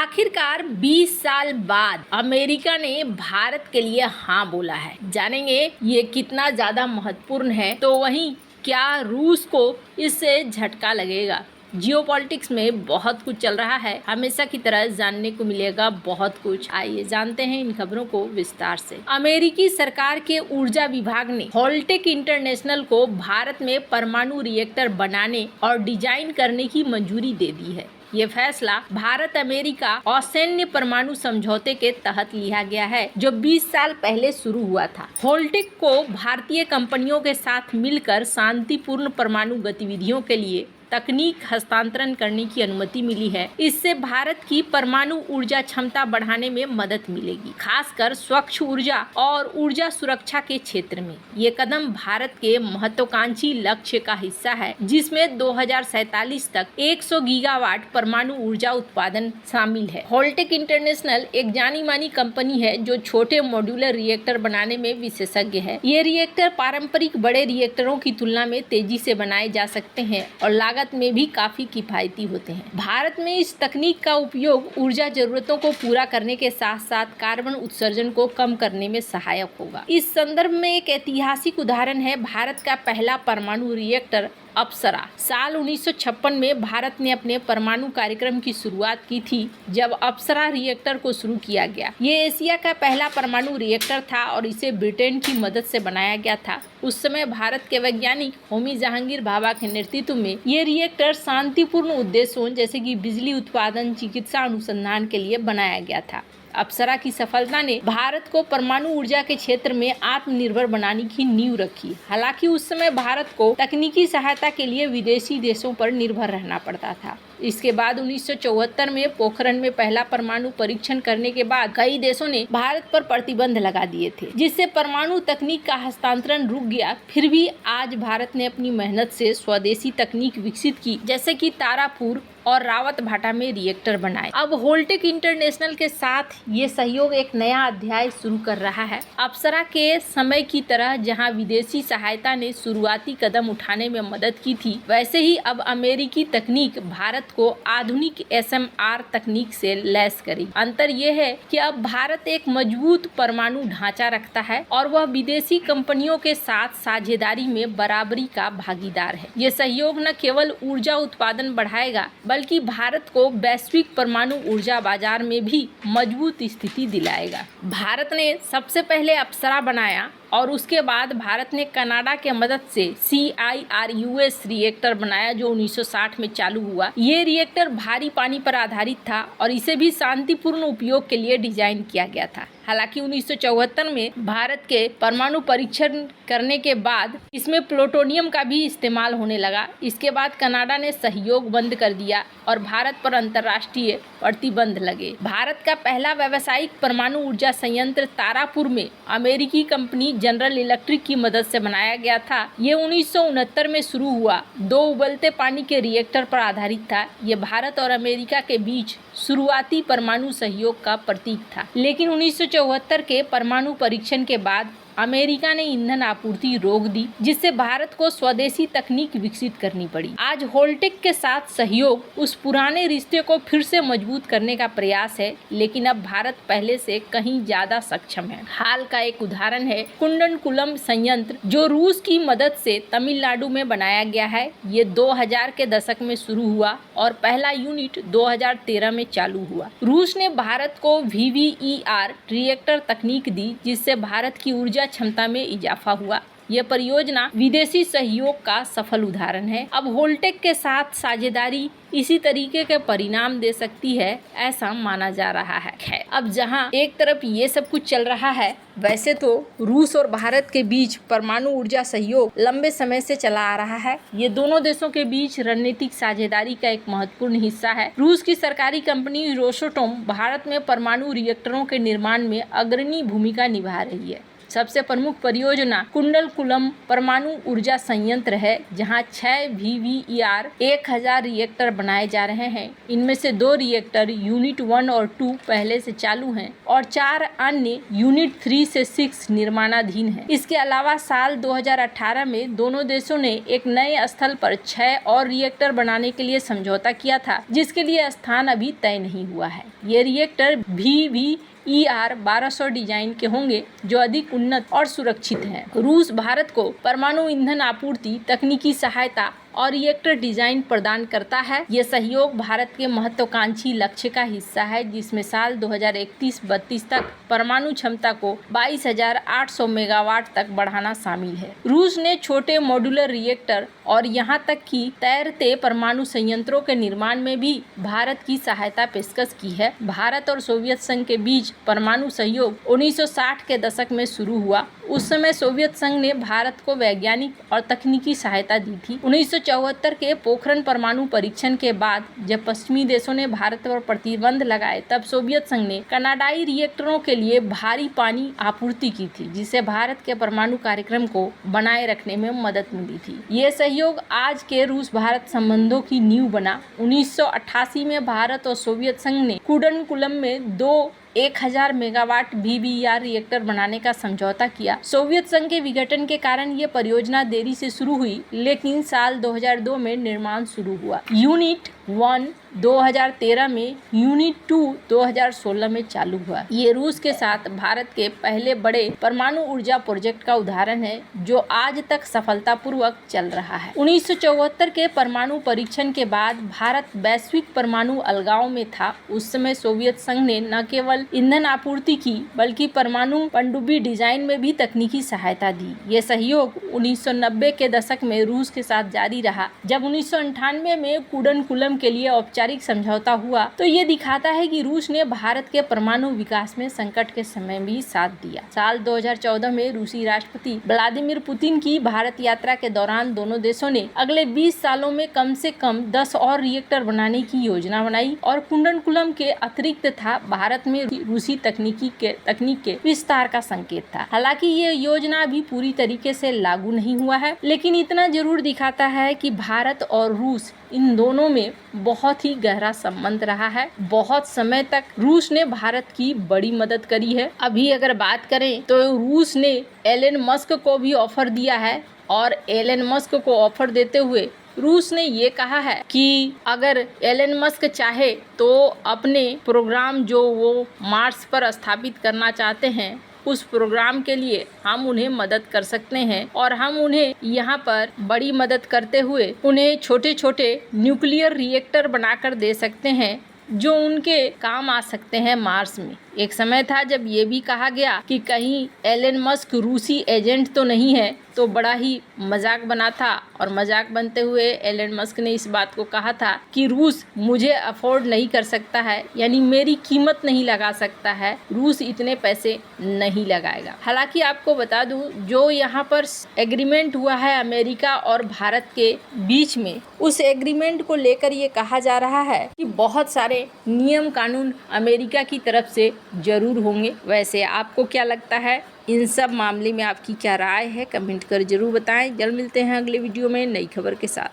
आखिरकार 20 साल बाद अमेरिका ने भारत के लिए हाँ बोला है। जानेंगे ये कितना ज्यादा महत्वपूर्ण है, तो वहीं क्या रूस को इससे झटका लगेगा। जियोपॉलिटिक्स में बहुत कुछ चल रहा है, हमेशा की तरह जानने को मिलेगा बहुत कुछ। आइए जानते हैं इन खबरों को विस्तार से। अमेरिकी सरकार के ऊर्जा विभाग ने होल्टेक इंटरनेशनल को भारत में परमाणु रिएक्टर बनाने और डिजाइन करने की मंजूरी दे दी है। ये फैसला भारत अमेरिका असैन्य परमाणु समझौते के तहत लिया गया है, जो 20 साल पहले शुरू हुआ था। होल्टेक को भारतीय कंपनियों के साथ मिलकर शांतिपूर्ण परमाणु गतिविधियों के लिए तकनीक हस्तांतरण करने की अनुमति मिली है। इससे भारत की परमाणु ऊर्जा क्षमता बढ़ाने में मदद मिलेगी, खासकर स्वच्छ ऊर्जा और ऊर्जा सुरक्षा के क्षेत्र में। ये कदम भारत के महत्वाकांक्षी लक्ष्य का हिस्सा है, जिसमें 2047 तक 100 गीगावाट परमाणु ऊर्जा उत्पादन शामिल है। होल्टेक इंटरनेशनल एक जानी मानी कंपनी है जो छोटे मॉड्यूलर रिएक्टर बनाने में विशेषज्ञ है। ये रिएक्टर पारंपरिक बड़े रिएक्टरों की तुलना में तेजी से बनाए जा सकते हैं और लागत में भी काफी किफायती होते हैं। भारत में इस तकनीक का उपयोग ऊर्जा जरूरतों को पूरा करने के साथ साथ कार्बन उत्सर्जन को कम करने में सहायक होगा। इस संदर्भ में एक ऐतिहासिक उदाहरण है भारत का पहला परमाणु रिएक्टर अप्सरा। साल 1956 में भारत ने अपने परमाणु कार्यक्रम की शुरुआत की थी, जब अप्सरा रिएक्टर को शुरू किया गया। ये एशिया का पहला परमाणु रिएक्टर था और इसे ब्रिटेन की मदद से बनाया गया था। उस समय भारत के वैज्ञानिक होमी जहांगीर भाभा के नेतृत्व में ये रिएक्टर शांतिपूर्ण उद्देश्यों जैसे कि बिजली उत्पादन, चिकित्सा अनुसंधान के लिए बनाया गया था। अप्सरा की सफलता ने भारत को परमाणु ऊर्जा के क्षेत्र में आत्मनिर्भर बनाने की नींव रखी। हालांकि उस समय भारत को तकनीकी सहायता के लिए विदेशी देशों पर निर्भर रहना पड़ता था। इसके बाद 1974 में पोखरण में पहला परमाणु परीक्षण करने के बाद कई देशों ने भारत पर प्रतिबंध लगा दिए थे, जिससे परमाणु तकनीक का हस्तांतरण रुक गया। फिर भी आज भारत ने अपनी मेहनत से स्वदेशी तकनीक विकसित की, जैसे कि तारापुर और रावत भाटा में रिएक्टर बनाए। अब होल्टेक इंटरनेशनल के साथ ये सहयोग एक नया अध्याय शुरू कर रहा है। अप्सरा के समय की तरह जहां विदेशी सहायता ने शुरुआती कदम उठाने में मदद की थी, वैसे ही अब अमेरिकी तकनीक भारत को आधुनिक SMR तकनीक से लैस करेगी। अंतर यह है कि अब भारत एक मजबूत परमाणु ढांचा रखता है और वह विदेशी कंपनियों के साथ साझेदारी में बराबरी का भागीदार है। ये सहयोग न केवल ऊर्जा उत्पादन बढ़ाएगा, बल्कि भारत को वैश्विक परमाणु ऊर्जा बाजार में भी मजबूत स्थिति दिलाएगा। भारत ने सबसे पहले अप्सरा बनाया और उसके बाद भारत ने कनाडा के मदद से CIRUS रिएक्टर बनाया, जो 1960 में चालू हुआ। ये रिएक्टर भारी पानी पर आधारित था और इसे भी शांतिपूर्ण उपयोग के लिए डिजाइन किया गया था। हालांकि 1974 में भारत के परमाणु परीक्षण करने के बाद इसमें प्लूटोनियम का भी इस्तेमाल होने लगा। इसके बाद कनाडा ने सहयोग बंद कर दिया और भारत पर अंतर्राष्ट्रीय प्रतिबंध लगे। भारत का पहला व्यावसायिक परमाणु ऊर्जा संयंत्र तारापुर में अमेरिकी कंपनी जनरल इलेक्ट्रिक की मदद से बनाया गया था। ये 1969 में शुरू हुआ, 2 उबलते पानी के रिएक्टर पर आधारित था। ये भारत और अमेरिका के बीच शुरुआती परमाणु सहयोग का प्रतीक था। लेकिन 1974 के परमाणु परीक्षण के बाद अमेरिका ने ईंधन आपूर्ति रोक दी, जिससे भारत को स्वदेशी तकनीक विकसित करनी पड़ी। आज होल्टेक के साथ सहयोग उस पुराने रिश्ते को फिर से मजबूत करने का प्रयास है, लेकिन अब भारत पहले से कहीं ज्यादा सक्षम है। हाल का एक उदाहरण है कुंडनकुलम संयंत्र, जो रूस की मदद से तमिलनाडु में बनाया गया है। ये 2000 के दशक में शुरू हुआ और पहला यूनिट 2013 में चालू हुआ। रूस ने भारत को VVER रिएक्टर तकनीक दी, जिससे भारत की ऊर्जा क्षमता में इजाफा हुआ। यह परियोजना विदेशी सहयोग का सफल उदाहरण है। अब होल्टेक के साथ साझेदारी इसी तरीके के परिणाम दे सकती है, ऐसा माना जा रहा है। अब जहां एक तरफ ये सब कुछ चल रहा है, वैसे तो रूस और भारत के बीच परमाणु ऊर्जा सहयोग लंबे समय से चला आ रहा है। ये दोनों देशों के बीच रणनीतिक साझेदारी का एक महत्वपूर्ण हिस्सा है। रूस की सरकारी कंपनी रोसटोम भारत में परमाणु रिएक्टरों के निर्माण में अग्रणी भूमिका निभा रही है। सबसे प्रमुख परियोजना कुंडलकुलम परमाणु ऊर्जा संयंत्र है, जहां 6 VVER 1000 रिएक्टर बनाए जा रहे हैं। इनमें से 2 रिएक्टर यूनिट 1 और 2 पहले से चालू हैं और 4 अन्य यूनिट 3 से 6 निर्माणाधीन हैं। इसके अलावा साल 2018 में दोनों देशों ने एक नए स्थल पर 6 और रिएक्टर बनाने के लिए समझौता किया था, जिसके लिए स्थान अभी तय नहीं हुआ है। ये रिएक्टर VVER 1200 डिजाइन के होंगे, जो अधिक उन्नत और सुरक्षित हैं। रूस भारत को परमाणु ईंधन आपूर्ति, तकनीकी सहायता और रिएक्टर डिजाइन प्रदान करता है। यह सहयोग भारत के महत्वाकांक्षी लक्ष्य का हिस्सा है, जिसमें साल 2031-32 तक परमाणु क्षमता को 22,800 मेगावाट तक बढ़ाना शामिल है। रूस ने छोटे मॉड्यूलर रिएक्टर और यहां तक कि तैरते परमाणु संयंत्रों के निर्माण में भी भारत की सहायता पेशकश की है। भारत और सोवियत संघ के बीच परमाणु सहयोग 1960 के दशक में शुरू हुआ। उस समय सोवियत संघ ने भारत को वैज्ञानिक और तकनीकी सहायता दी थी। 1974 के पोखरण परमाणु परीक्षण के बाद जब पश्चिमी देशों ने भारत पर प्रतिबंध लगाए, तब सोवियत संघ ने कनाडाई रिएक्टरों के लिए भारी पानी आपूर्ति की थी, जिससे भारत के परमाणु कार्यक्रम को बनाए रखने में मदद मिली थी। ये सहयोग आज के रूस भारत संबंधों की नींव बना। 1988 में भारत और सोवियत संघ ने कुंडलकुलम में 2 1000 मेगावाट VVER रिएक्टर बनाने का समझौता किया। सोवियत संघ के विघटन के कारण ये परियोजना देरी से शुरू हुई, लेकिन साल 2002 में निर्माण शुरू हुआ। यूनिट 1 2013 में, यूनिट 2 2016 में चालू हुआ। ये रूस के साथ भारत के पहले बड़े परमाणु ऊर्जा प्रोजेक्ट का उदाहरण है, जो आज तक सफलतापूर्वक चल रहा है। 1974 के परमाणु परीक्षण के बाद भारत वैश्विक परमाणु अलगाव में था। उस समय सोवियत संघ ने न केवल ईंधन आपूर्ति की, बल्कि परमाणु पनडुब्बी डिजाइन में भी तकनीकी सहायता दी। ये सहयोग 1990 के दशक में रूस के साथ जारी रहा। जब 1998 में कुंडलकुलम के लिए औपचारिक समझौता हुआ, तो ये दिखाता है कि रूस ने भारत के परमाणु विकास में संकट के समय भी साथ दिया। साल 2014 में रूसी राष्ट्रपति व्लादिमीर पुतिन की भारत यात्रा के दौरान दोनों देशों ने अगले 20 सालों में कम से कम 10 और रिएक्टर बनाने की योजना बनाई और कुंडलकुलम के अतिरिक्त था भारत में रूसी तकनीक के विस्तार का संकेत था। हालांकि ये योजना अभी पूरी तरीके से लागू नहीं हुआ है, लेकिन इतना जरूर दिखाता है कि भारत और रूस इन दोनों में बहुत ही गहरा संबंध रहा है। बहुत समय तक रूस ने भारत की बड़ी मदद करी है। अभी अगर बात करें तो रूस ने एलन मस्क को भी ऑफर दिया है, और एलन मस्क को ऑफर देते हुए रूस ने ये कहा है कि अगर एलन मस्क चाहे तो अपने प्रोग्राम जो वो मार्स पर स्थापित करना चाहते हैं, उस प्रोग्राम के लिए हम उन्हें मदद कर सकते हैं, और हम उन्हें यहाँ पर बड़ी मदद करते हुए उन्हें छोटे छोटे न्यूक्लियर रिएक्टर बनाकर दे सकते हैं, जो उनके काम आ सकते हैं मार्स में। एक समय था जब ये भी कहा गया कि कहीं एलन मस्क रूसी एजेंट तो नहीं है, तो बड़ा ही मजाक बना था, और मजाक बनते हुए एलन मस्क ने इस बात को कहा था कि रूस मुझे अफोर्ड नहीं कर सकता है, यानी मेरी कीमत नहीं लगा सकता है, रूस इतने पैसे नहीं लगाएगा। हालांकि आपको बता दूं, जो यहाँ पर एग्रीमेंट हुआ है अमेरिका और भारत के बीच में, उस एग्रीमेंट को लेकर ये कहा जा रहा है कि बहुत सारे नियम कानून अमेरिका की तरफ से जरूर होंगे। वैसे आपको क्या लगता है, इन सब मामले में आपकी क्या राय है, कमेंट कर जरूर बताएं। जल्द मिलते हैं अगले वीडियो में नई खबर के साथ।